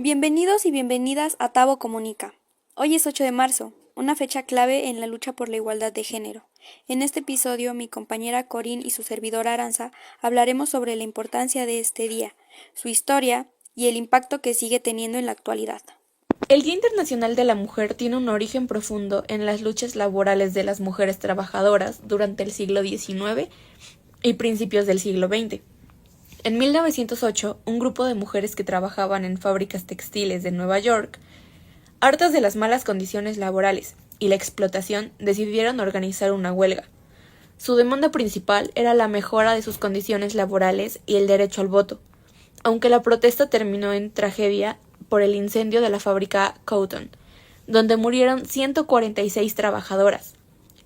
Bienvenidos y bienvenidas a Tabo Comunica. Hoy es 8 de marzo, una fecha clave en la lucha por la igualdad de género. En este episodio, mi compañera Corín y su servidora Aranza hablaremos sobre la importancia de este día, su historia y el impacto que sigue teniendo en la actualidad. El Día Internacional de la Mujer tiene un origen profundo en las luchas laborales de las mujeres trabajadoras durante el siglo XIX y principios del siglo XX. En 1908, un grupo de mujeres que trabajaban en fábricas textiles de Nueva York, hartas de las malas condiciones laborales y la explotación, decidieron organizar una huelga. Su demanda principal era la mejora de sus condiciones laborales y el derecho al voto, aunque la protesta terminó en tragedia por el incendio de la fábrica Cotton, donde murieron 146 trabajadoras.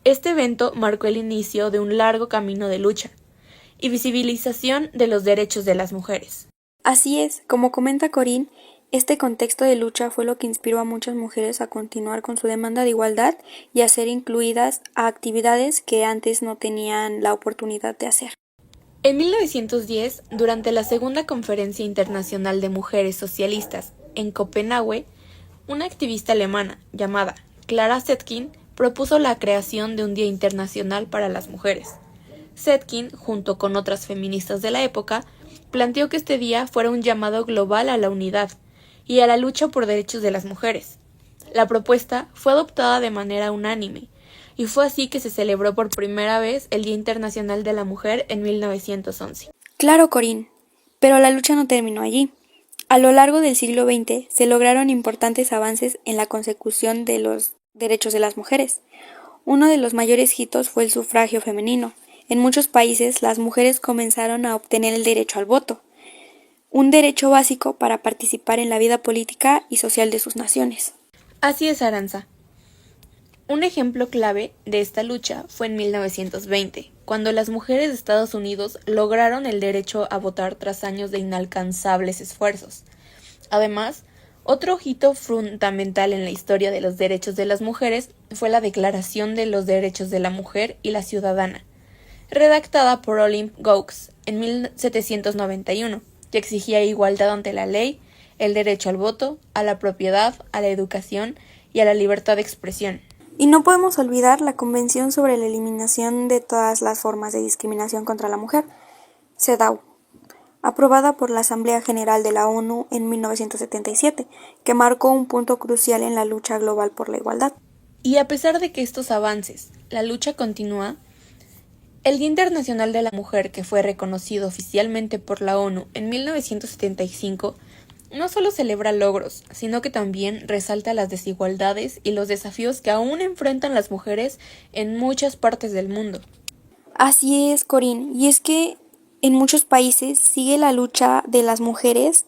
Este evento marcó el inicio de un largo camino de lucha y visibilización de los derechos de las mujeres. Así es, como comenta Corín, este contexto de lucha fue lo que inspiró a muchas mujeres a continuar con su demanda de igualdad y a ser incluidas a actividades que antes no tenían la oportunidad de hacer. En 1910, durante la Segunda Conferencia Internacional de Mujeres Socialistas en Copenhague, una activista alemana llamada Clara Zetkin propuso la creación de un Día Internacional para las Mujeres. Zetkin, junto con otras feministas de la época, planteó que este día fuera un llamado global a la unidad y a la lucha por derechos de las mujeres. La propuesta fue adoptada de manera unánime, y fue así que se celebró por primera vez el Día Internacional de la Mujer en 1911. Claro, Corín, pero la lucha no terminó allí. A lo largo del siglo XX se lograron importantes avances en la consecución de los derechos de las mujeres. Uno de los mayores hitos fue el sufragio femenino. En muchos países las mujeres comenzaron a obtener el derecho al voto, un derecho básico para participar en la vida política y social de sus naciones. Así es, Aranza. Un ejemplo clave de esta lucha fue en 1920, cuando las mujeres de Estados Unidos lograron el derecho a votar tras años de inalcanzables esfuerzos. Además, otro hito fundamental en la historia de los derechos de las mujeres fue la Declaración de los Derechos de la Mujer y la Ciudadana, redactada por Olympe Gaux en 1791, que exigía igualdad ante la ley, el derecho al voto, a la propiedad, a la educación y a la libertad de expresión. Y no podemos olvidar la Convención sobre la Eliminación de todas las formas de discriminación contra la mujer, CEDAW, aprobada por la Asamblea General de la ONU en 1977, que marcó un punto crucial en la lucha global por la igualdad. Y a pesar de que estos avances, la lucha continúa, el Día Internacional de la Mujer, que fue reconocido oficialmente por la ONU en 1975, no solo celebra logros, sino que también resalta las desigualdades y los desafíos que aún enfrentan las mujeres en muchas partes del mundo. Así es, Corín, y es que en muchos países sigue la lucha de las mujeres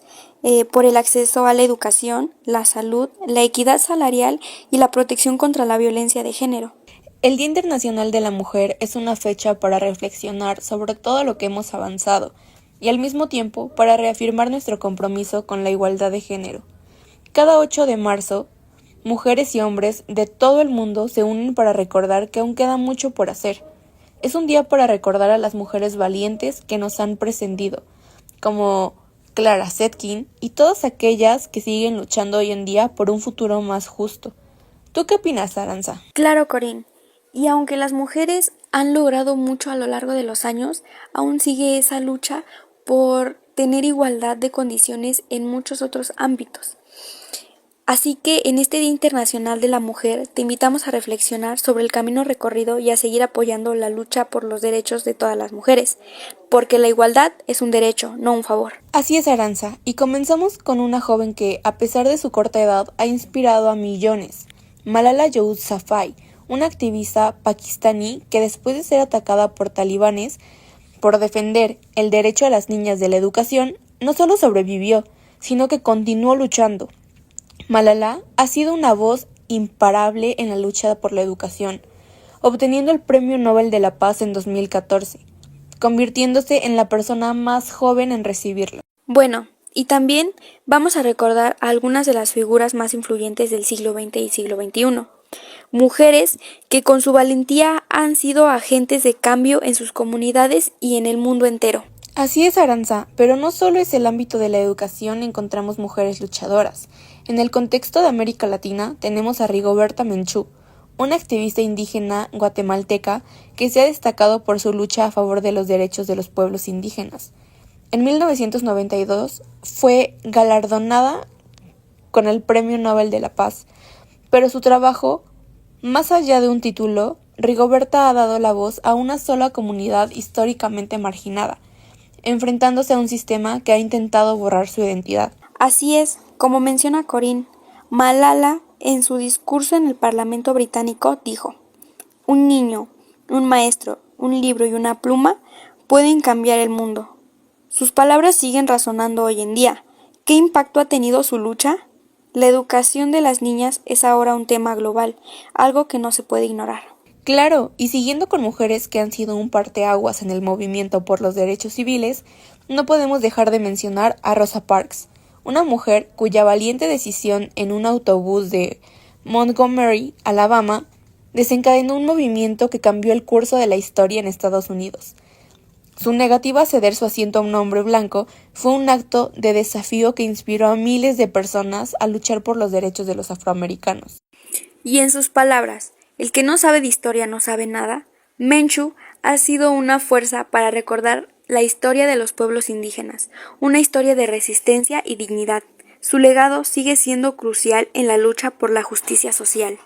por el acceso a la educación, la salud, la equidad salarial y la protección contra la violencia de género. El Día Internacional de la Mujer es una fecha para reflexionar sobre todo lo que hemos avanzado y al mismo tiempo para reafirmar nuestro compromiso con la igualdad de género. Cada 8 de marzo, mujeres y hombres de todo el mundo se unen para recordar que aún queda mucho por hacer. Es un día para recordar a las mujeres valientes que nos han precedido, como Clara Zetkin y todas aquellas que siguen luchando hoy en día por un futuro más justo. ¿Tú qué opinas, Aranza? Claro, Corín. Y aunque las mujeres han logrado mucho a lo largo de los años, aún sigue esa lucha por tener igualdad de condiciones en muchos otros ámbitos. Así que en este Día Internacional de la Mujer te invitamos a reflexionar sobre el camino recorrido y a seguir apoyando la lucha por los derechos de todas las mujeres, porque la igualdad es un derecho, no un favor. Así es, Aranza, y comenzamos con una joven que, a pesar de su corta edad, ha inspirado a millones. Malala Yousafzai, una activista pakistaní que después de ser atacada por talibanes por defender el derecho a las niñas de la educación, no solo sobrevivió, sino que continuó luchando. Malala ha sido una voz imparable en la lucha por la educación, obteniendo el Premio Nobel de la Paz en 2014, convirtiéndose en la persona más joven en recibirlo. Bueno, y también vamos a recordar a algunas de las figuras más influyentes del siglo XX y siglo XXI. Mujeres que con su valentía han sido agentes de cambio en sus comunidades y en el mundo entero. Así es, Aranza, pero no solo es el ámbito de la educación encontramos mujeres luchadoras. En el contexto de América Latina tenemos a Rigoberta Menchú, una activista indígena guatemalteca que se ha destacado por su lucha a favor de los derechos de los pueblos indígenas. En 1992 fue galardonada con el Premio Nobel de la Paz, pero su trabajo, más allá de un título, Rigoberta ha dado la voz a una sola comunidad históricamente marginada, enfrentándose a un sistema que ha intentado borrar su identidad. Así es, como menciona Corinne, Malala en su discurso en el Parlamento británico dijo: "Un niño, un maestro, un libro y una pluma pueden cambiar el mundo". Sus palabras siguen resonando hoy en día. ¿Qué impacto ha tenido su lucha? La educación de las niñas es ahora un tema global, algo que no se puede ignorar. Claro, y siguiendo con mujeres que han sido un parteaguas en el movimiento por los derechos civiles, no podemos dejar de mencionar a Rosa Parks, una mujer cuya valiente decisión en un autobús de Montgomery, Alabama, desencadenó un movimiento que cambió el curso de la historia en Estados Unidos. Su negativa a ceder su asiento a un hombre blanco fue un acto de desafío que inspiró a miles de personas a luchar por los derechos de los afroamericanos. Y en sus palabras, el que no sabe de historia no sabe nada, Menchú ha sido una fuerza para recordar la historia de los pueblos indígenas, una historia de resistencia y dignidad. Su legado sigue siendo crucial en la lucha por la justicia social.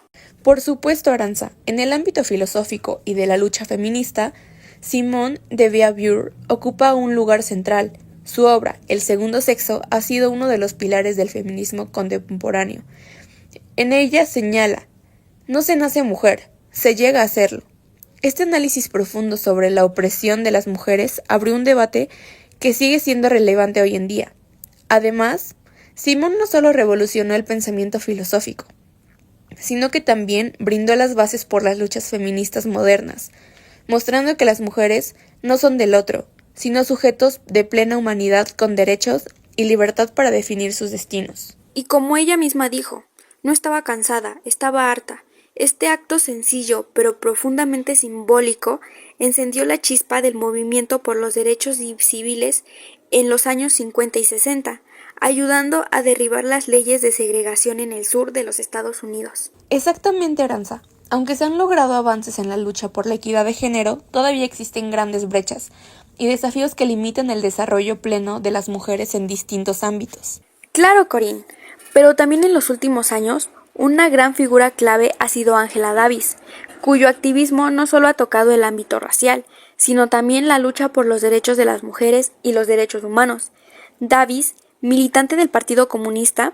Por supuesto, Aranza, en el ámbito filosófico y de la lucha feminista, Simone de Beauvoir ocupa un lugar central. Su obra, El segundo sexo, ha sido uno de los pilares del feminismo contemporáneo. En ella señala: no se nace mujer, se llega a serlo. Este análisis profundo sobre la opresión de las mujeres abrió un debate que sigue siendo relevante hoy en día. Además, Simone no solo revolucionó el pensamiento filosófico, sino que también brindó las bases por las luchas feministas modernas, mostrando que las mujeres no son del otro, sino sujetos de plena humanidad con derechos y libertad para definir sus destinos. Y como ella misma dijo, no estaba cansada, estaba harta. Este acto sencillo, pero profundamente simbólico, encendió la chispa del movimiento por los derechos civiles en los años 50 y 60, ayudando a derribar las leyes de segregación en el sur de los Estados Unidos. Exactamente, Aranza. Aunque se han logrado avances en la lucha por la equidad de género, todavía existen grandes brechas y desafíos que limitan el desarrollo pleno de las mujeres en distintos ámbitos. Claro, Corinne, pero también en los últimos años, una gran figura clave ha sido Angela Davis, cuyo activismo no solo ha tocado el ámbito racial, sino también la lucha por los derechos de las mujeres y los derechos humanos. Davis, militante del Partido Comunista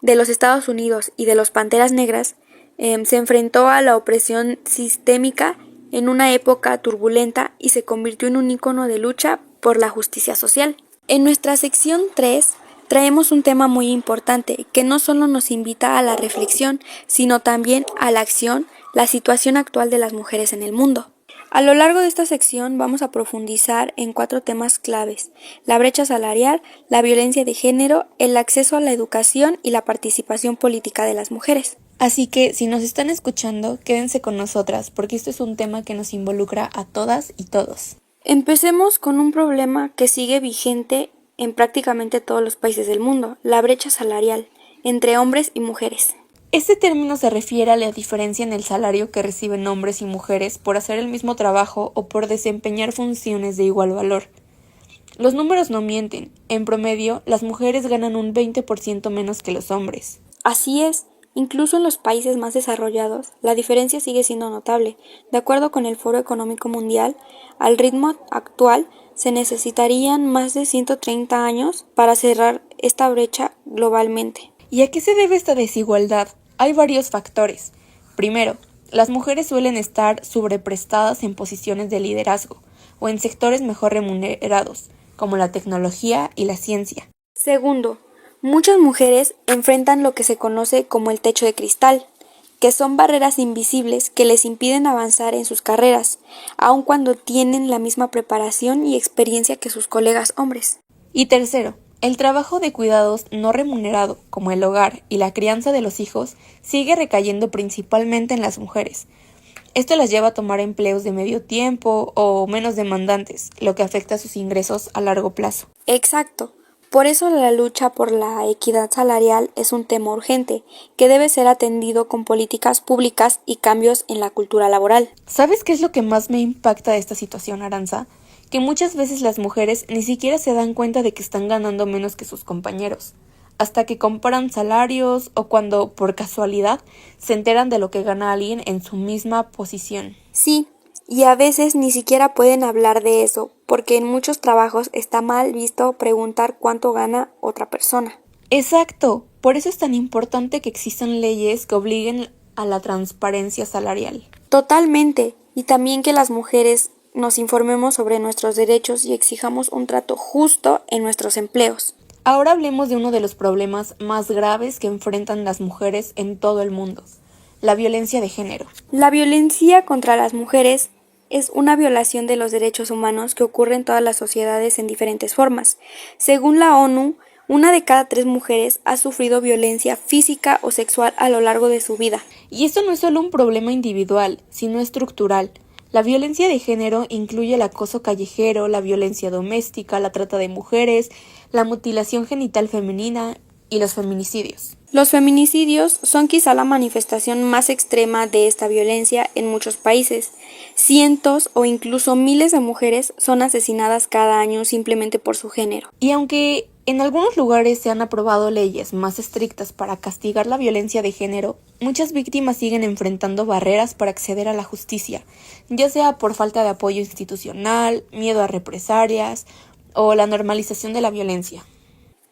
de los Estados Unidos y de los Panteras Negras, se enfrentó a la opresión sistémica en una época turbulenta y se convirtió en un ícono de lucha por la justicia social. En nuestra sección 3 traemos un tema muy importante que no solo nos invita a la reflexión, sino también a la acción, la situación actual de las mujeres en el mundo. A lo largo de esta sección vamos a profundizar en 4 temas claves: la brecha salarial, la violencia de género, el acceso a la educación y la participación política de las mujeres. Así que, si nos están escuchando, quédense con nosotras, porque esto es un tema que nos involucra a todas y todos. Empecemos con un problema que sigue vigente en prácticamente todos los países del mundo: la brecha salarial entre hombres y mujeres. Este término se refiere a la diferencia en el salario que reciben hombres y mujeres por hacer el mismo trabajo o por desempeñar funciones de igual valor. Los números no mienten. En promedio, las mujeres ganan un 20% menos que los hombres. Así es. Incluso en los países más desarrollados, la diferencia sigue siendo notable. De acuerdo con el Foro Económico Mundial, al ritmo actual se necesitarían más de 130 años para cerrar esta brecha globalmente. ¿Y a qué se debe esta desigualdad? Hay varios factores. Primero, las mujeres suelen estar sobreprestadas en posiciones de liderazgo o en sectores mejor remunerados, como la tecnología y la ciencia. Segundo, muchas mujeres enfrentan lo que se conoce como el techo de cristal, que son barreras invisibles que les impiden avanzar en sus carreras, aun cuando tienen la misma preparación y experiencia que sus colegas hombres. Y tercero, el trabajo de cuidados no remunerado, como el hogar y la crianza de los hijos, sigue recayendo principalmente en las mujeres. Esto las lleva a tomar empleos de medio tiempo o menos demandantes, lo que afecta sus ingresos a largo plazo. Exacto. Por eso la lucha por la equidad salarial es un tema urgente, que debe ser atendido con políticas públicas y cambios en la cultura laboral. ¿Sabes qué es lo que más me impacta de esta situación, Aranza? Que muchas veces las mujeres ni siquiera se dan cuenta de que están ganando menos que sus compañeros, hasta que comparan salarios o cuando, por casualidad, se enteran de lo que gana alguien en su misma posición. Sí, y a veces ni siquiera pueden hablar de eso, porque en muchos trabajos está mal visto preguntar cuánto gana otra persona. Exacto, por eso es tan importante que existan leyes que obliguen a la transparencia salarial. Totalmente, y también que las mujeres nos informemos sobre nuestros derechos y exijamos un trato justo en nuestros empleos. Ahora hablemos de uno de los problemas más graves que enfrentan las mujeres en todo el mundo, la violencia de género. La violencia contra las mujeres es una violación de los derechos humanos que ocurre en todas las sociedades en diferentes formas. Según la ONU, 1 de cada 3 mujeres ha sufrido violencia física o sexual a lo largo de su vida. Y esto no es solo un problema individual, sino estructural. La violencia de género incluye el acoso callejero, la violencia doméstica, la trata de mujeres, la mutilación genital femenina y los feminicidios. Los feminicidios son quizá la manifestación más extrema de esta violencia en muchos países. Cientos o incluso miles de mujeres son asesinadas cada año simplemente por su género. Y aunque en algunos lugares se han aprobado leyes más estrictas para castigar la violencia de género, muchas víctimas siguen enfrentando barreras para acceder a la justicia, ya sea por falta de apoyo institucional, miedo a represalias o la normalización de la violencia.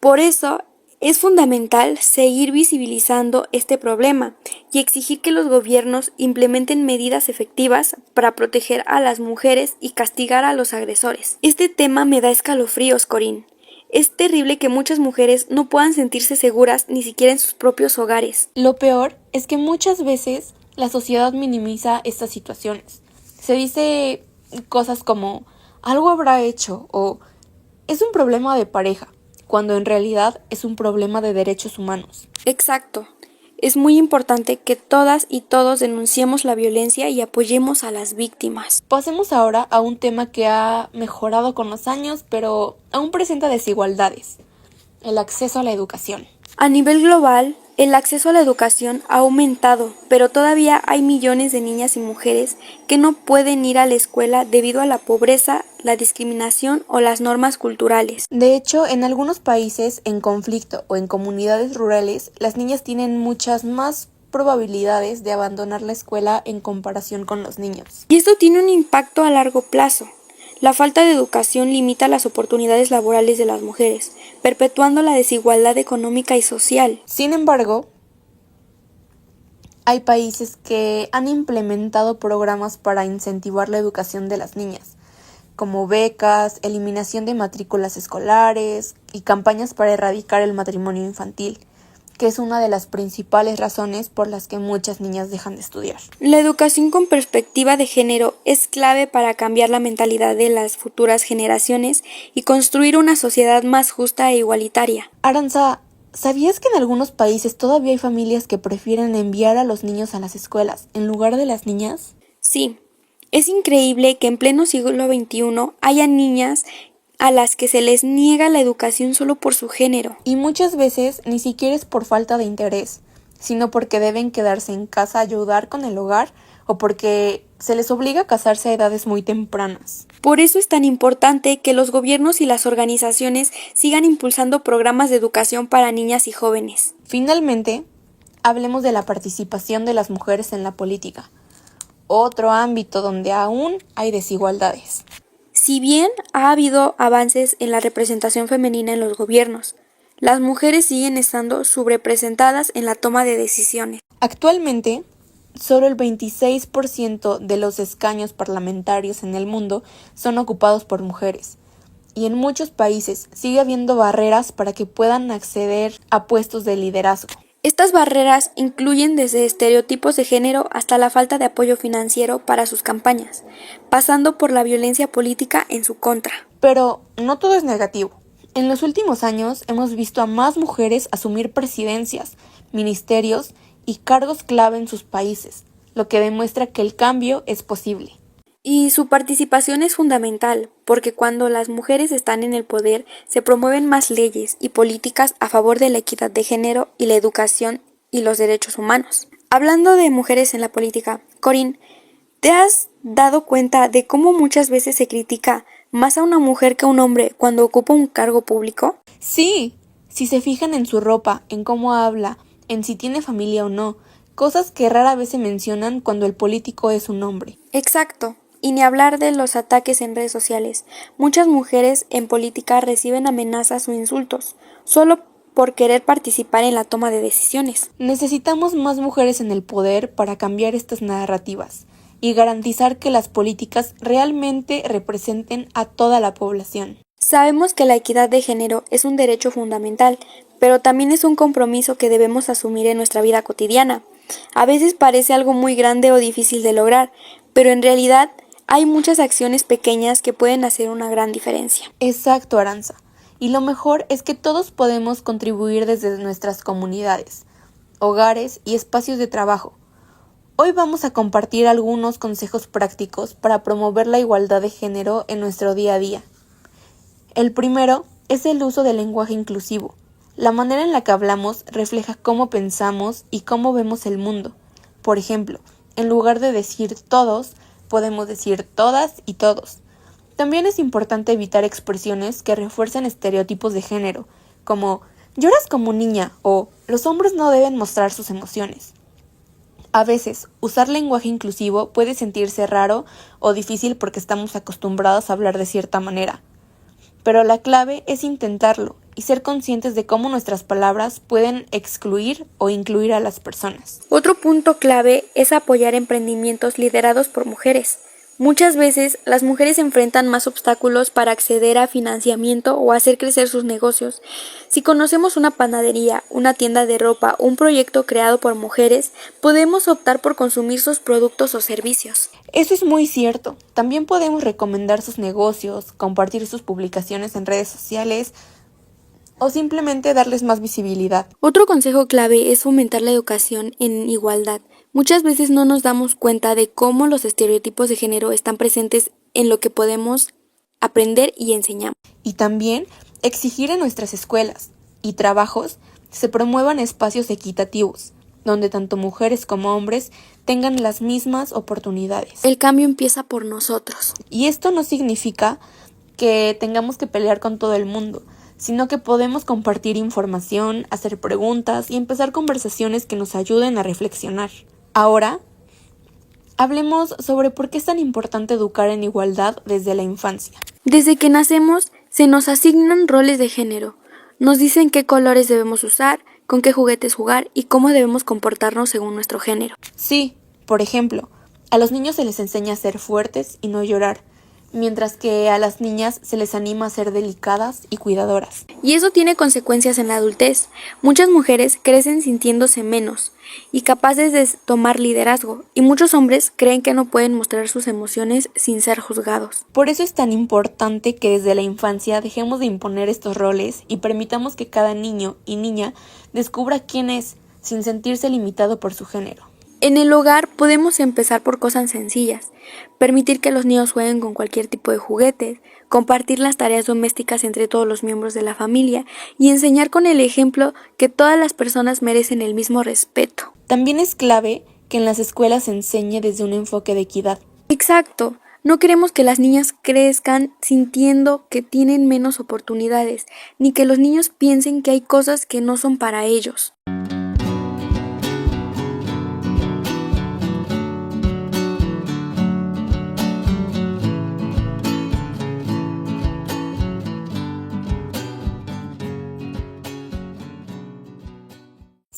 Por eso, es fundamental seguir visibilizando este problema y exigir que los gobiernos implementen medidas efectivas para proteger a las mujeres y castigar a los agresores. Este tema me da escalofríos, Corín. Es terrible que muchas mujeres no puedan sentirse seguras ni siquiera en sus propios hogares. Lo peor es que muchas veces la sociedad minimiza estas situaciones. Se dice cosas como algo habrá hecho o es un problema de pareja, cuando en realidad es un problema de derechos humanos. Exacto. Es muy importante que todas y todos denunciemos la violencia y apoyemos a las víctimas. Pasemos ahora a un tema que ha mejorado con los años, pero aún presenta desigualdades: el acceso a la educación. A nivel global, el acceso a la educación ha aumentado, pero todavía hay millones de niñas y mujeres que no pueden ir a la escuela debido a la pobreza, la discriminación o las normas culturales. De hecho, en algunos países en conflicto o en comunidades rurales, las niñas tienen muchas más probabilidades de abandonar la escuela en comparación con los niños. Y esto tiene un impacto a largo plazo. La falta de educación limita las oportunidades laborales de las mujeres, perpetuando la desigualdad económica y social. Sin embargo, hay países que han implementado programas para incentivar la educación de las niñas, como becas, eliminación de matrículas escolares y campañas para erradicar el matrimonio infantil, que es una de las principales razones por las que muchas niñas dejan de estudiar. La educación con perspectiva de género es clave para cambiar la mentalidad de las futuras generaciones y construir una sociedad más justa e igualitaria. Aranza, ¿sabías que en algunos países todavía hay familias que prefieren enviar a los niños a las escuelas en lugar de las niñas? Sí, es increíble que en pleno siglo XXI haya niñas a las que se les niega la educación solo por su género. Y muchas veces ni siquiera es por falta de interés, sino porque deben quedarse en casa a ayudar con el hogar o porque se les obliga a casarse a edades muy tempranas. Por eso es tan importante que los gobiernos y las organizaciones sigan impulsando programas de educación para niñas y jóvenes. Finalmente, hablemos de la participación de las mujeres en la política, otro ámbito donde aún hay desigualdades. Si bien ha habido avances en la representación femenina en los gobiernos, las mujeres siguen estando subrepresentadas en la toma de decisiones. Actualmente, solo el 26% de los escaños parlamentarios en el mundo son ocupados por mujeres, y en muchos países sigue habiendo barreras para que puedan acceder a puestos de liderazgo. Estas barreras incluyen desde estereotipos de género hasta la falta de apoyo financiero para sus campañas, pasando por la violencia política en su contra. Pero no todo es negativo. En los últimos años hemos visto a más mujeres asumir presidencias, ministerios y cargos clave en sus países, lo que demuestra que el cambio es posible. Y su participación es fundamental, porque cuando las mujeres están en el poder, se promueven más leyes y políticas a favor de la equidad de género y la educación y los derechos humanos. Hablando de mujeres en la política, Corín, ¿te has dado cuenta de cómo muchas veces se critica más a una mujer que a un hombre cuando ocupa un cargo público? Sí, si se fijan en su ropa, en cómo habla, en si tiene familia o no, cosas que rara vez se mencionan cuando el político es un hombre. Exacto. Y ni hablar de los ataques en redes sociales. Muchas mujeres en política reciben amenazas o insultos, solo por querer participar en la toma de decisiones. Necesitamos más mujeres en el poder para cambiar estas narrativas y garantizar que las políticas realmente representen a toda la población. Sabemos que la equidad de género es un derecho fundamental, pero también es un compromiso que debemos asumir en nuestra vida cotidiana. A veces parece algo muy grande o difícil de lograr, pero en realidad hay muchas acciones pequeñas que pueden hacer una gran diferencia. Exacto, Aranza. Y lo mejor es que todos podemos contribuir desde nuestras comunidades, hogares y espacios de trabajo. Hoy vamos a compartir algunos consejos prácticos para promover la igualdad de género en nuestro día a día. El primero es el uso del lenguaje inclusivo. La manera en la que hablamos refleja cómo pensamos y cómo vemos el mundo. Por ejemplo, en lugar de decir todos, podemos decir todas y todos. También es importante evitar expresiones que refuercen estereotipos de género, como lloras como niña o los hombres no deben mostrar sus emociones. A veces, usar lenguaje inclusivo puede sentirse raro o difícil porque estamos acostumbrados a hablar de cierta manera. Pero la clave es intentarlo y ser conscientes de cómo nuestras palabras pueden excluir o incluir a las personas. Otro punto clave es apoyar emprendimientos liderados por mujeres. Muchas veces las mujeres enfrentan más obstáculos para acceder a financiamiento o hacer crecer sus negocios. Si conocemos una panadería, una tienda de ropa o un proyecto creado por mujeres, podemos optar por consumir sus productos o servicios. Eso es muy cierto. También podemos recomendar sus negocios, compartir sus publicaciones en redes sociales o simplemente darles más visibilidad. Otro consejo clave es fomentar la educación en igualdad. Muchas veces no nos damos cuenta de cómo los estereotipos de género están presentes en lo que podemos aprender y enseñar. Y también exigir en nuestras escuelas y trabajos se promuevan espacios equitativos, donde tanto mujeres como hombres tengan las mismas oportunidades. El cambio empieza por nosotros. Y esto no significa que tengamos que pelear con todo el mundo, sino que podemos compartir información, hacer preguntas y empezar conversaciones que nos ayuden a reflexionar. Ahora, hablemos sobre por qué es tan importante educar en igualdad desde la infancia. Desde que nacemos, se nos asignan roles de género. Nos dicen qué colores debemos usar, con qué juguetes jugar y cómo debemos comportarnos según nuestro género. Sí, por ejemplo, a los niños se les enseña a ser fuertes y no llorar, mientras que a las niñas se les anima a ser delicadas y cuidadoras. Y eso tiene consecuencias en la adultez. Muchas mujeres crecen sintiéndose menos y capaces de tomar liderazgo, y muchos hombres creen que no pueden mostrar sus emociones sin ser juzgados. Por eso es tan importante que desde la infancia dejemos de imponer estos roles y permitamos que cada niño y niña descubra quién es, sin sentirse limitado por su género. En el hogar podemos empezar por cosas sencillas, permitir que los niños jueguen con cualquier tipo de juguetes, compartir las tareas domésticas entre todos los miembros de la familia y enseñar con el ejemplo que todas las personas merecen el mismo respeto. También es clave que en las escuelas se enseñe desde un enfoque de equidad. Exacto. No queremos que las niñas crezcan sintiendo que tienen menos oportunidades, ni que los niños piensen que hay cosas que no son para ellos.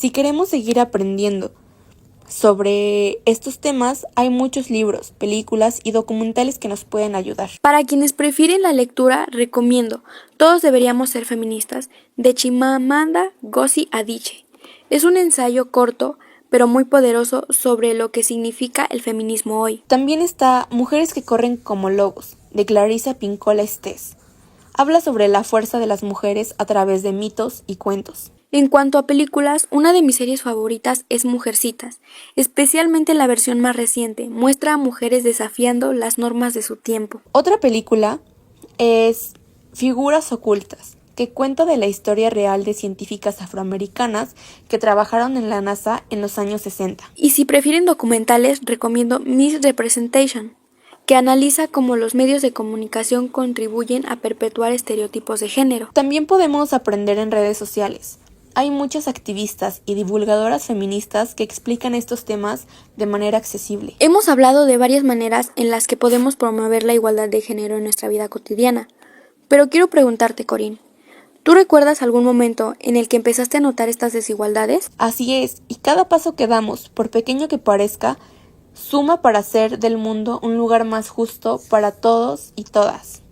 Si queremos seguir aprendiendo sobre estos temas, hay muchos libros, películas y documentales que nos pueden ayudar. Para quienes prefieren la lectura, recomiendo Todos deberíamos ser feministas, de Chimamanda Ngozi Adichie. Es un ensayo corto, pero muy poderoso sobre lo que significa el feminismo hoy. También está Mujeres que corren como lobos, de Clarissa Pinkola Estés. Habla sobre la fuerza de las mujeres a través de mitos y cuentos. En cuanto a películas, una de mis series favoritas es Mujercitas, especialmente la versión más reciente, muestra a mujeres desafiando las normas de su tiempo. Otra película es Figuras ocultas, que cuenta de la historia real de científicas afroamericanas que trabajaron en la NASA en los años 60. Y si prefieren documentales, recomiendo Miss Representation, que analiza cómo los medios de comunicación contribuyen a perpetuar estereotipos de género. También podemos aprender en redes sociales. Hay muchas activistas y divulgadoras feministas que explican estos temas de manera accesible. Hemos hablado de varias maneras en las que podemos promover la igualdad de género en nuestra vida cotidiana, pero quiero preguntarte, Corín, ¿tú recuerdas algún momento en el que empezaste a notar estas desigualdades? Así es, y cada paso que damos, por pequeño que parezca, suma para hacer del mundo un lugar más justo para todos y todas.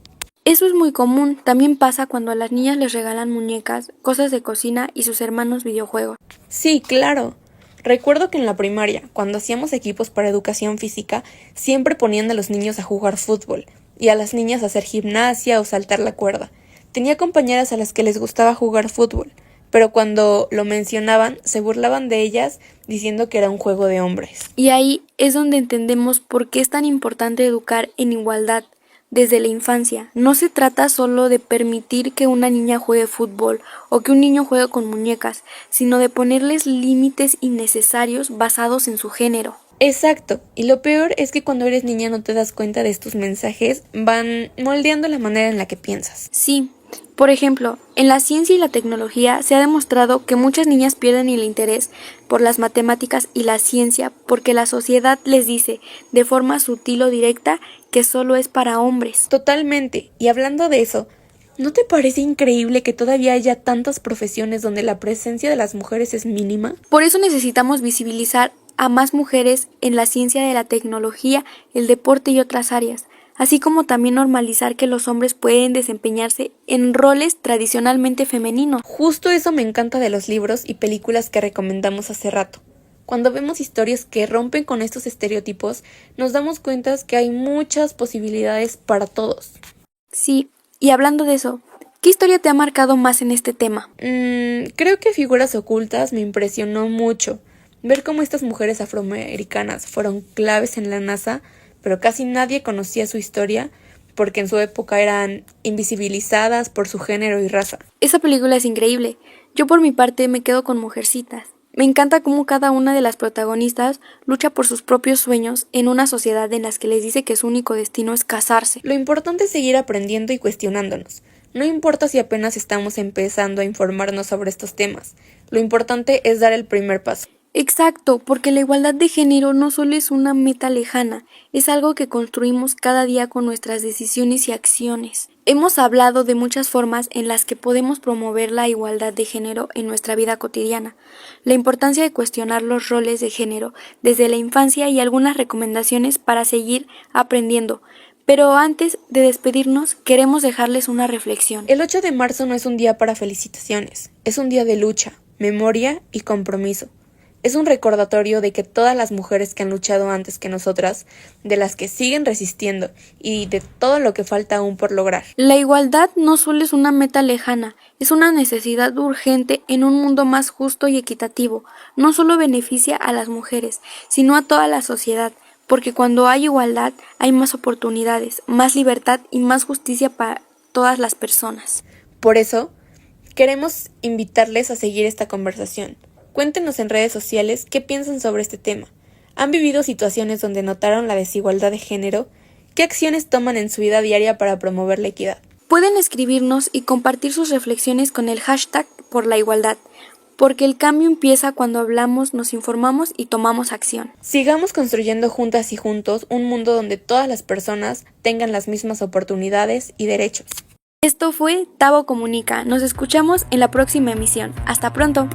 Eso es muy común, también pasa cuando a las niñas les regalan muñecas, cosas de cocina y sus hermanos videojuegos. Sí, claro. Recuerdo que en la primaria, cuando hacíamos equipos para educación física, siempre ponían a los niños a jugar fútbol y a las niñas a hacer gimnasia o saltar la cuerda. Tenía compañeras a las que les gustaba jugar fútbol, pero cuando lo mencionaban se burlaban de ellas diciendo que era un juego de hombres. Y ahí es donde entendemos por qué es tan importante educar en igualdad desde la infancia. No se trata solo de permitir que una niña juegue fútbol o que un niño juegue con muñecas, sino de ponerles límites innecesarios basados en su género. Exacto, y lo peor es que cuando eres niña no te das cuenta de estos mensajes, van moldeando la manera en la que piensas. Sí, por ejemplo, en la ciencia y la tecnología se ha demostrado que muchas niñas pierden el interés por las matemáticas y la ciencia porque la sociedad les dice, de forma sutil o directa, que solo es para hombres. Totalmente, y hablando de eso, ¿no te parece increíble que todavía haya tantas profesiones donde la presencia de las mujeres es mínima? Por eso necesitamos visibilizar a más mujeres en la ciencia de la tecnología, el deporte y otras áreas, así como también normalizar que los hombres pueden desempeñarse en roles tradicionalmente femeninos. Justo eso me encanta de los libros y películas que recomendamos hace rato. Cuando vemos historias que rompen con estos estereotipos, nos damos cuenta que hay muchas posibilidades para todos. Sí, y hablando de eso, ¿qué historia te ha marcado más en este tema? Creo que Figuras ocultas me impresionó mucho. Ver cómo estas mujeres afroamericanas fueron claves en la NASA, pero casi nadie conocía su historia porque en su época eran invisibilizadas por su género y raza. Esa película es increíble. Yo por mi parte me quedo con Mujercitas. Me encanta cómo cada una de las protagonistas lucha por sus propios sueños en una sociedad en la que les dice que su único destino es casarse. Lo importante es seguir aprendiendo y cuestionándonos. No importa si apenas estamos empezando a informarnos sobre estos temas. Lo importante es dar el primer paso. Exacto, porque la igualdad de género no solo es una meta lejana, es algo que construimos cada día con nuestras decisiones y acciones. Hemos hablado de muchas formas en las que podemos promover la igualdad de género en nuestra vida cotidiana, la importancia de cuestionar los roles de género desde la infancia y algunas recomendaciones para seguir aprendiendo. Pero antes de despedirnos, queremos dejarles una reflexión. El 8 de marzo no es un día para felicitaciones, es un día de lucha, memoria y compromiso. Es un recordatorio de que todas las mujeres que han luchado antes que nosotras, de las que siguen resistiendo y de todo lo que falta aún por lograr. La igualdad no solo es una meta lejana, es una necesidad urgente en un mundo más justo y equitativo. No solo beneficia a las mujeres, sino a toda la sociedad, porque cuando hay igualdad hay más oportunidades, más libertad y más justicia para todas las personas. Por eso, queremos invitarles a seguir esta conversación. Cuéntenos en redes sociales qué piensan sobre este tema. ¿Han vivido situaciones donde notaron la desigualdad de género? ¿Qué acciones toman en su vida diaria para promover la equidad? Pueden escribirnos y compartir sus reflexiones con el hashtag por la igualdad, porque el cambio empieza cuando hablamos, nos informamos y tomamos acción. Sigamos construyendo juntas y juntos un mundo donde todas las personas tengan las mismas oportunidades y derechos. Esto fue Tabo Comunica. Nos escuchamos en la próxima emisión. Hasta pronto.